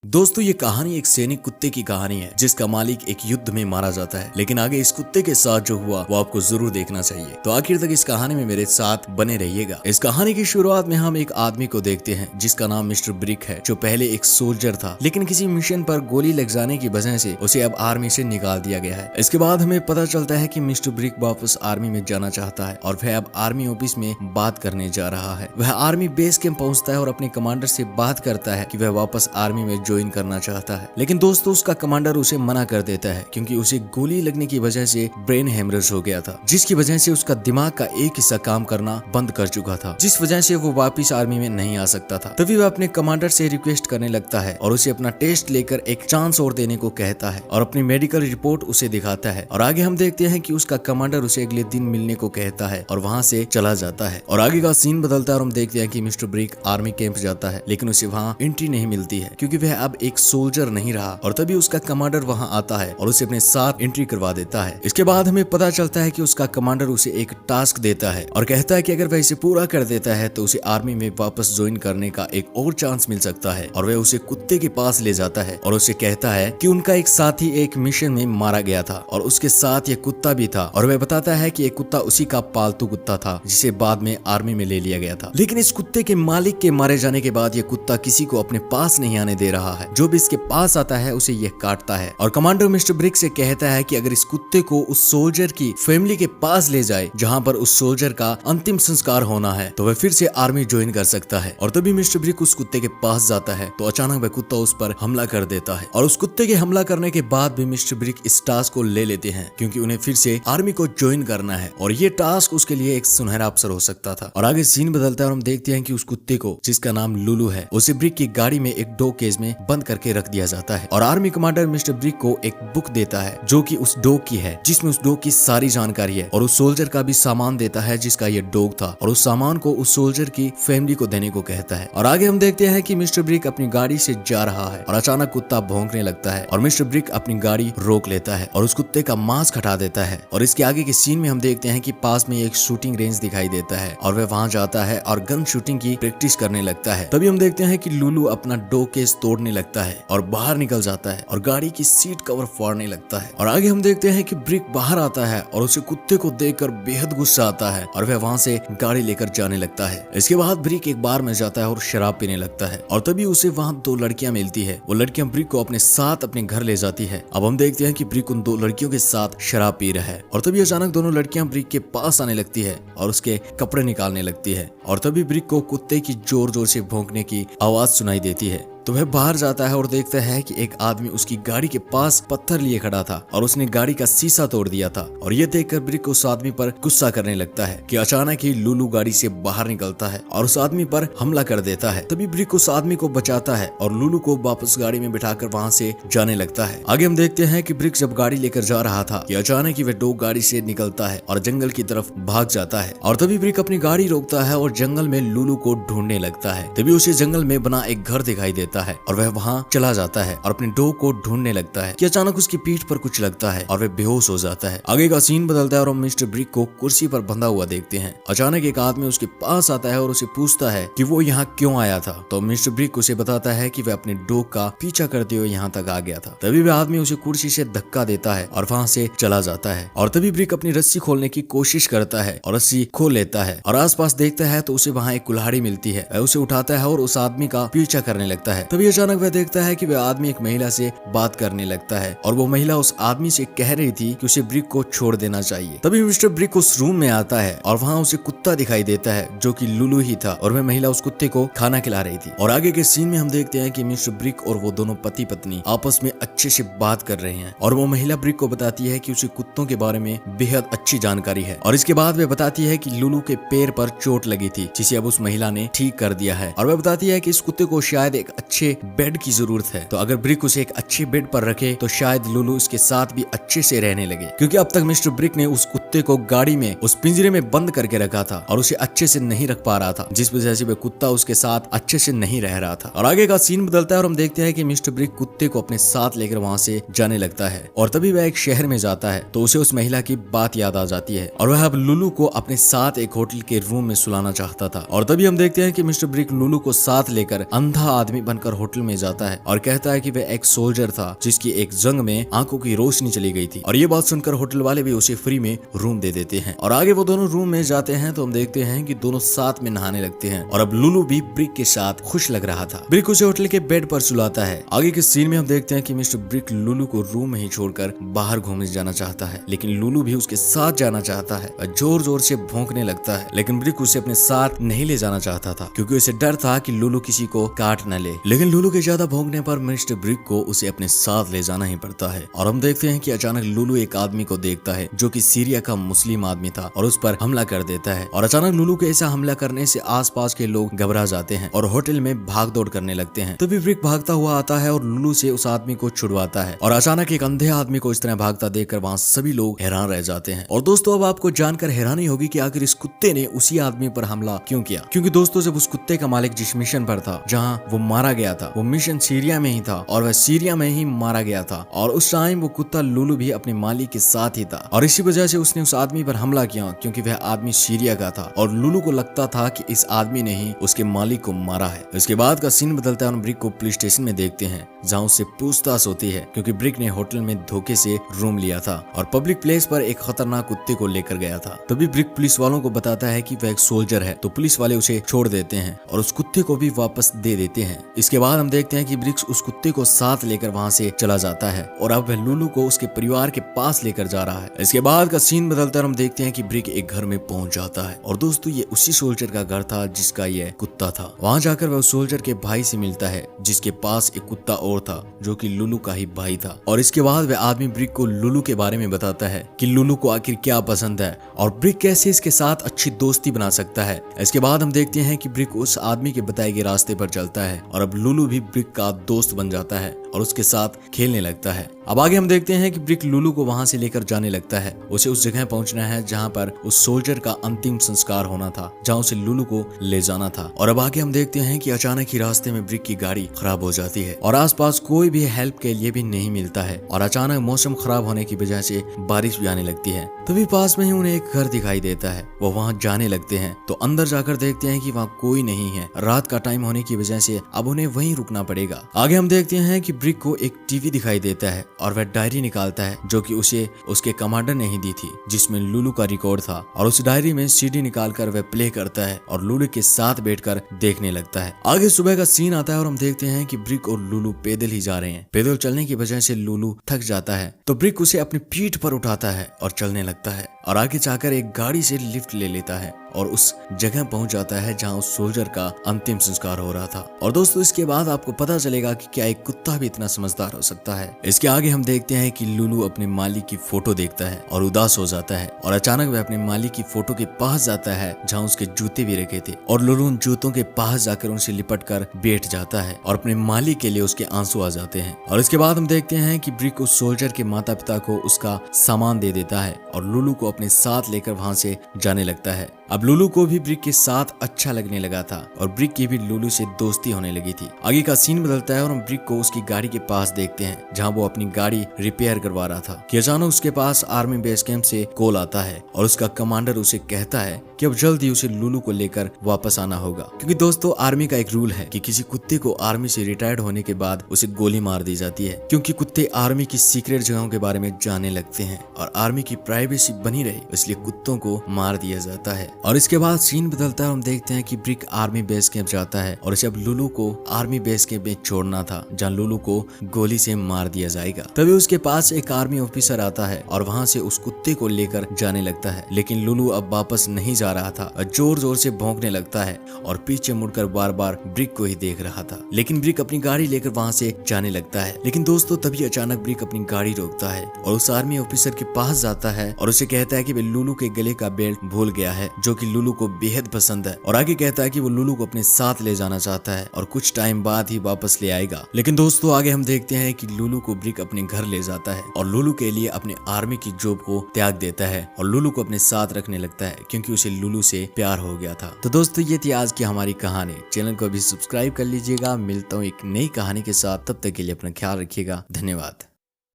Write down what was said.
दोस्तों ये कहानी एक सैनिक कुत्ते की कहानी है जिसका मालिक एक युद्ध में मारा जाता है, लेकिन आगे इस कुत्ते के साथ जो हुआ वो आपको जरूर देखना चाहिए। तो आखिर तक इस कहानी में मेरे साथ बने रहिएगा। इस कहानी की शुरुआत में हम एक आदमी को देखते हैं जिसका नाम मिस्टर ब्रिक है, जो पहले एक सोल्जर था, लेकिन किसी मिशन पर गोली लग जाने की वजह से उसे अब आर्मी से निकाल दिया गया है। इसके बाद हमें पता चलता है कि मिस्टर ब्रिक वापस आर्मी में जाना चाहता है और वह अब आर्मी ऑफिस में बात करने जा रहा है। वह आर्मी बेस कैंप पहुंचता है और अपने कमांडर से बात करता है कि वह वापस आर्मी में ज्वाइन करना चाहता है, लेकिन दोस्तों उसका कमांडर उसे मना कर देता है क्योंकि उसे गोली लगने की वजह से ब्रेन हेमरेज हो गया था, जिसकी वजह से उसका दिमाग का एक हिस्सा काम करना बंद कर चुका था, जिस वजह से वो वापस आर्मी में नहीं आ सकता था। तभी वह अपने कमांडर से रिक्वेस्ट करने लगता है और उसे अपना टेस्ट लेकर एक चांस और देने को कहता है और अपनी मेडिकल रिपोर्ट उसे दिखाता है। और आगे हम देखते हैं कि उसका कमांडर उसे अगले दिन मिलने को कहता है और वहाँ से चला जाता है। और आगे का सीन बदलता है और हम देखते हैं कि मिस्टर ब्रिक आर्मी कैंप जाता है, लेकिन उसे वहाँ एंट्री नहीं मिलती है क्योंकि वह अब एक सोल्जर नहीं रहा। और तभी उसका कमांडर वहां आता है और उसे अपने साथ एंट्री करवा देता है। इसके बाद हमें पता चलता है कि उसका कमांडर उसे एक टास्क देता है और कहता है कि अगर वह इसे पूरा कर देता है तो उसे आर्मी में वापस ज्वाइन करने का एक और चांस मिल सकता है। और वह उसे कुत्ते के पास ले जाता है और उसे कहता है कि उनका एक साथी एक मिशन में मारा गया था और उसके साथ ये कुत्ता भी था, और वह बताता है कि ये कुत्ता उसी का पालतू कुत्ता था जिसे बाद में आर्मी में ले लिया गया था। लेकिन इस कुत्ते के मालिक के मारे जाने के बाद ये कुत्ता किसी को अपने पास नहीं आने दे रहा है। जो भी इसके पास आता है उसे यह काटता है। और कमांडर मिस्टर ब्रिक से कहता है कि अगर इस कुत्ते को उस सोल्जर की फैमिली के पास ले जाए जहां पर उस सोल्जर का अंतिम संस्कार होना है तो वह फिर से आर्मी ज्वाइन कर सकता है। और तभी मिस्टर ब्रिक उस कुत्ते के पास जाता है तो अचानक वह कुत्ता उस पर हमला कर देता है। और उस कुत्ते के हमला करने के बाद भी मिस्टर ब्रिक इस टास्क को ले लेते हैं क्योंकि उन्हें फिर से आर्मी को ज्वाइन करना है और ये टास्क उसके लिए एक सुनहरा अवसर हो सकता था। और आगे सीन बदलता है और हम देखते हैं कि उस कुत्ते को, जिसका नाम लुलू है, उसे ब्रिक की गाड़ी में एक डॉग केज में बंद करके रख दिया जाता है। और आर्मी कमांडर मिस्टर ब्रिक को एक बुक देता है जो कि उस डॉग की है, जिसमें उस डॉग की सारी जानकारी है, और उस सोल्जर का भी सामान देता है जिसका ये डॉग था, और उस सामान को उस सोल्जर की फैमिली को देने को कहता है। और आगे हम देखते हैं कि मिस्टर ब्रिक अपनी गाड़ी से जा रहा है और अचानक कुत्ता भौंकने लगता है और मिस्टर ब्रिक अपनी गाड़ी रोक लेता है और उस कुत्ते का मास्क हटा देता है। और इसके आगे के सीन में हम देखते हैं कि पास में एक शूटिंग रेंज दिखाई देता है और वह वहां जाता है और गन शूटिंग की प्रैक्टिस करने लगता है। तभी हम देखते हैं कि लुलू अपना डॉग केज तोड़ने लगता है और बाहर निकल जाता है और गाड़ी की सीट कवर फाड़ने लगता है। और आगे हम देखते हैं कि ब्रिक बाहर आता है और उसे कुत्ते को देखकर बेहद गुस्सा आता है और वह वहां से गाड़ी लेकर जाने लगता है। इसके बाद ब्रिक एक बार में जाता है और शराब पीने लगता है और तभी उसे वहां दो लड़कियां मिलती है। वो लड़कियां ब्रिक को अपने साथ अपने घर ले जाती है। अब हम देखते हैं कि ब्रिक उन दो लड़कियों के साथ शराब पी रहा है और तभी अचानक दोनों लड़कियां ब्रिक के पास आने लगती है और उसके कपड़े निकालने लगती है। और तभी ब्रिक को कुत्ते की जोर जोर से भौंकने की आवाज सुनाई देती है तो वह बाहर जाता है और देखता है कि एक आदमी उसकी गाड़ी के पास पत्थर लिए खड़ा था और उसने गाड़ी का शीशा तोड़ दिया था। और ये देखकर ब्रिक उस आदमी पर गुस्सा करने लगता है कि अचानक ही लुलू गाड़ी से बाहर निकलता है और उस आदमी पर हमला कर देता है। तभी ब्रिक उस आदमी को बचाता है और लुलू को वापस गाड़ी में बिठाकर वहां से जाने लगता है। आगे हम देखते हैं कि ब्रिक जब गाड़ी लेकर जा रहा था कि अचानक ही वह डॉग गाड़ी से निकलता है और जंगल की तरफ भाग जाता है। और तभी ब्रिक अपनी गाड़ी रोकता है और जंगल में लुलू को ढूंढने लगता है। तभी उसे जंगल में बना एक घर दिखाई देता है और वह वहां चला जाता है और अपने डॉग को ढूंढने लगता है कि अचानक उसकी पीठ पर कुछ लगता है और वह बेहोश हो जाता है। आगे का सीन बदलता है और हम मिस्टर ब्रिक को कुर्सी पर बंधा हुआ देखते हैं। अचानक एक आदमी उसके पास आता है और उसे पूछता है कि वो यहाँ क्यों आया था। तो मिस्टर ब्रिक उसे बताता है कि वह अपने डॉग का पीछा करते हुए यहाँ तक आ गया था। तभी वह आदमी उसे कुर्सी से धक्का देता है और वहां से चला जाता है। और तभी ब्रिक अपनी रस्सी खोलने की कोशिश करता है और रस्सी खोल लेता है और आसपास देखता है तो उसे वहां एक कुल्हाड़ी मिलती है। वह उसे उठाता है और उस आदमी का पीछा करने लगता है। तभी अचानक वह देखता है कि वह आदमी एक महिला से बात करने लगता है और वो महिला उस आदमी से कह रही थी कि उसे ब्रिक को छोड़ देना चाहिए। तभी मिस्टर ब्रिक उस रूम में आता है और वहाँ उसे कुत्ता दिखाई देता है जो कि लुलू ही था और वह महिला उस कुत्ते को खाना खिला रही थी। और आगे के सीन में हम देखते हैं कि मिस्टर ब्रिक और वो दोनों पति पत्नी आपस में अच्छे से बात कर रहे हैं और वो महिला ब्रिक को बताती है कि उसे कुत्तों के बारे में बेहद अच्छी जानकारी है। और इसके बाद वह बताती है कि लुलू के पैर पर चोट लगी थी जिसे अब उस महिला ने ठीक कर दिया है। और वह बताती है कि इस कुत्ते को शायद एक अच्छे बेड की जरूरत है, तो अगर ब्रिक उसे एक अच्छे बेड पर रखे तो शायद लुलू उसके साथ भी अच्छे से रहने लगे, क्योंकि अब तक मिस्टर ब्रिक ने उस कुत्ते को गाड़ी में उस पिंजरे में बंद करके रखा था और उसे अच्छे से नहीं रख पा रहा था, जिस वजह से वह कुत्ता उसके साथ अच्छे से नहीं रह रहा था। और आगे का सीन बदलता है और हम देखते हैं कि मिस्टर ब्रिक कुत्ते को अपने साथ लेकर वहां से जाने लगता है और तभी वह एक शहर में जाता है तो उसे उस महिला की बात याद आ जाती है और वह अब लुलू को अपने साथ एक होटल के रूम में सुलाना चाहता था। और तभी हम देखते हैं कि मिस्टर ब्रिक लुलू को साथ लेकर अंधा आदमी बन जानकर होटल में जाता है और कहता है कि वह एक सोल्जर था जिसकी एक जंग में आंखों की रोशनी चली गई थी। और ये बात सुनकर होटल वाले भी उसे फ्री में रूम दे देते हैं। और आगे वो दोनों रूम में जाते हैं तो हम देखते हैं कि दोनों साथ में नहाने लगते हैं। और अब लुलू भी ब्रिक के साथ खुश लग रहा था। ब्रिक उसे होटल के बेड पर सुलाता है। आगे के सीन में हम देखते हैं कि मिस्टर ब्रिक लुलू को रूम में ही छोड़कर बाहर घूमने जाना चाहता है, लेकिन लुलू भी उसके साथ जाना चाहता है और जोर जोर से भौंकने लगता है। लेकिन ब्रिक उसे अपने साथ नहीं ले जाना चाहता था क्योंकि उसे डर था कि लुलू किसी को काट न ले। लेकिन लुलू के ज्यादा भौंकने पर मिस्टर ब्रिक को उसे अपने साथ ले जाना ही पड़ता है। और हम देखते हैं कि अचानक लुलू एक आदमी को देखता है जो कि सीरिया का मुस्लिम आदमी था और उस पर हमला कर देता है। और अचानक लुलू के ऐसा हमला करने से आसपास के लोग घबरा जाते हैं और होटल में भाग दौड़ करने लगते हैं। तभी ब्रिक भागता हुआ आता है और लुलू से उस आदमी को छुड़वाता है। और अचानक एक अंधे आदमी को इस तरह भागता देखकर वहाँ सभी लोग हैरान रह जाते हैं। और दोस्तों अब आपको जानकर हैरानी होगी कि आखिर इस कुत्ते ने उसी आदमी पर हमला क्यों किया। क्योंकि दोस्तों जब उस कुत्ते का मालिक जिस मिशन पर था जहाँ वो मारा गया था, वो मिशन सीरिया में ही था और वह सीरिया में ही मारा गया था। और उस टाइम वो कुत्ता लुलू भी अपने मालिक के साथ ही था और इसी वजह से उसने उस आदमी पर हमला किया क्योंकि वह आदमी सीरिया का था और लुलू को लगता था कि इस आदमी ने ही उसके मालिक को मारा है। इसके बाद का सीन बदलता है और ब्रिक को पुलिस स्टेशन में देखते हैं जहाँ उससे पूछताछ होती है क्योंकि ब्रिक ने होटल में धोखे से रूम लिया था और पब्लिक प्लेस पर एक खतरनाक कुत्ते को लेकर गया था। तभी ब्रिक पुलिस वालों को बताता है कि वह एक सोल्जर है, तो पुलिस वाले उसे छोड़ देते हैं और उस कुत्ते को भी वापस दे देते हैं। इसके बाद हम देखते हैं कि ब्रिक्स उस कुत्ते को साथ लेकर वहाँ से चला जाता है और अब वह लुलू को उसके परिवार के पास लेकर जा रहा है। इसके बाद का सीन बदलता है और हम देखते हैं कि ब्रिक एक घर में पहुंच जाता है और दोस्तों ये उसी सोल्जर का घर था जिसका ये कुत्ता था। वहाँ जाकर वह उस सोल्जर के भाई से मिलता है जिसके पास एक कुत्ता और था जो कि लुलू का ही भाई था। और इसके बाद वह आदमी ब्रिक को लुलू के बारे में बताता है कि लुलू को आखिर क्या पसंद है और ब्रिक कैसे इसके साथ अच्छी दोस्ती बना सकता है। इसके बाद हम देखते हैं कि ब्रिक उस आदमी के बताए गए रास्ते पर चलता है और अब लुलू भी ब्रिक का दोस्त बन जाता है और उसके साथ खेलने लगता है। अब आगे हम देखते हैं कि ब्रिक लुलू को वहां से लेकर जाने लगता है। उसे उस जगह पहुंचना है जहां पर उस सोल्जर का अंतिम संस्कार होना था, जहां उसे लुलू को ले जाना था। और अब आगे हम देखते हैं कि अचानक ही रास्ते में ब्रिक की गाड़ी खराब हो जाती है और आसपास कोई भी हेल्प के लिए भी नहीं मिलता है और अचानक मौसम खराब होने की वजह से बारिश भी आने लगती है। तभी पास में ही उन्हें एक घर दिखाई देता है। वो वहाँ जाने लगते हैं तो अंदर जाकर देखते हैं कि वहाँ कोई नहीं है। रात का टाइम होने की वजह से अब उन्हें वहीं रुकना पड़ेगा। आगे हम देखते हैं कि ब्रिक को एक टीवी दिखाई देता है और वह डायरी निकालता है जो कि उसे उसके कमांडर ने ही दी थी, जिसमें लुलू का रिकॉर्ड था। और उस डायरी में सीडी निकालकर वह प्ले करता है और लुलू के साथ बैठकर देखने लगता है। आगे सुबह का सीन आता है और हम देखते हैं कि ब्रिक और लुलू पैदल ही जा रहे हैं। पैदल चलने की वजह से लुलू थक जाता है तो ब्रिक उसे अपनी पीठ पर उठाता है और चलने लगता है और आगे जाकर एक गाड़ी से लिफ्ट ले लेता है और उस जगह पहुंच जाता है जहां उस सोल्जर का अंतिम संस्कार हो रहा था। और दोस्तों इसके बाद आपको पता चलेगा कि क्या एक कुत्ता भी इतना समझदार हो सकता है। इसके आगे हम देखते हैं कि लुलू अपने मालिक की फोटो देखता है और उदास हो जाता है और अचानक वह अपने मालिक की फोटो के पास जाता है जहाँ उसके जूते भी रखे थे और लुलू उन जूतों के पास जाकर उनसे लिपट कर बैठ जाता है और अपने मालिक के लिए उसके आंसू आ जाते हैं। और इसके बाद हम देखते हैं कि ब्रिक उस सोल्जर के माता पिता को उसका सामान दे देता है और लुलू को अपने साथ लेकर वहां से जाने लगता है। अब लुलू को भी ब्रिक के साथ अच्छा लगने लगा था और ब्रिक की भी लुलू से दोस्ती होने लगी थी। आगे का सीन बदलता है और हम ब्रिक को उसकी गाड़ी के पास देखते हैं जहां वो अपनी गाड़ी रिपेयर करवा रहा था कि अचानक उसके पास आर्मी बेस कैंप से कॉल आता है और उसका कमांडर उसे कहता है कि अब जल्द ही उसे लुलू को लेकर वापस आना होगा। क्योंकि दोस्तों आर्मी का एक रूल है कि किसी कुत्ते को आर्मी से रिटायर्ड होने के बाद उसे गोली मार दी जाती है, क्योंकि कुत्ते आर्मी की सीक्रेट जगहों के बारे में जानने लगते हैं और आर्मी की प्राइवेसी बनी रहे, इसलिए कुत्तों को मार दिया जाता है। और इसके बाद सीन बदलता है, हम देखते हैं कि ब्रिक आर्मी बेस कैंप जाता है और इसे अब लुलू को आर्मी बेस कैंप में छोड़ना था जहाँ लुलू को गोली से मार दिया जाएगा। तभी उसके पास एक आर्मी ऑफिसर आता है और वहाँ से उस कुत्ते को लेकर जाने लगता है, लेकिन लुलू अब वापस नहीं जा रहा था और जोर जोर से भौंकने लगता है और पीछे मुड़कर बार बार ब्रिक को ही देख रहा था। लेकिन ब्रिक अपनी गाड़ी लेकर वहाँ से जाने लगता है। लेकिन दोस्तों तभी अचानक ब्रिक अपनी गाड़ी रोकता है और उस आर्मी ऑफिसर के पास जाता है और उसे कहता है कि वह लुलू के गले का बेल्ट भूल गया है जो कि लुलू को बेहद पसंद है और आगे कहता है कि वो लुलू को अपने साथ ले जाना चाहता है और कुछ टाइम बाद ही वापस ले आएगा। लेकिन दोस्तों आगे हम देखते हैं कि लुलू को ब्रिक अपने घर ले जाता है और लुलू के लिए अपने आर्मी की जॉब को त्याग देता है और लुलू को अपने साथ रखने लगता है क्योंकि उसे लुलू से प्यार हो गया था। तो दोस्तों ये थी आज की हमारी कहानी। चैनल को भी सब्सक्राइब कर लीजिएगा। मिलता हूँ एक नई कहानी के साथ, तब तक के लिए अपना ख्याल रखिएगा। धन्यवाद।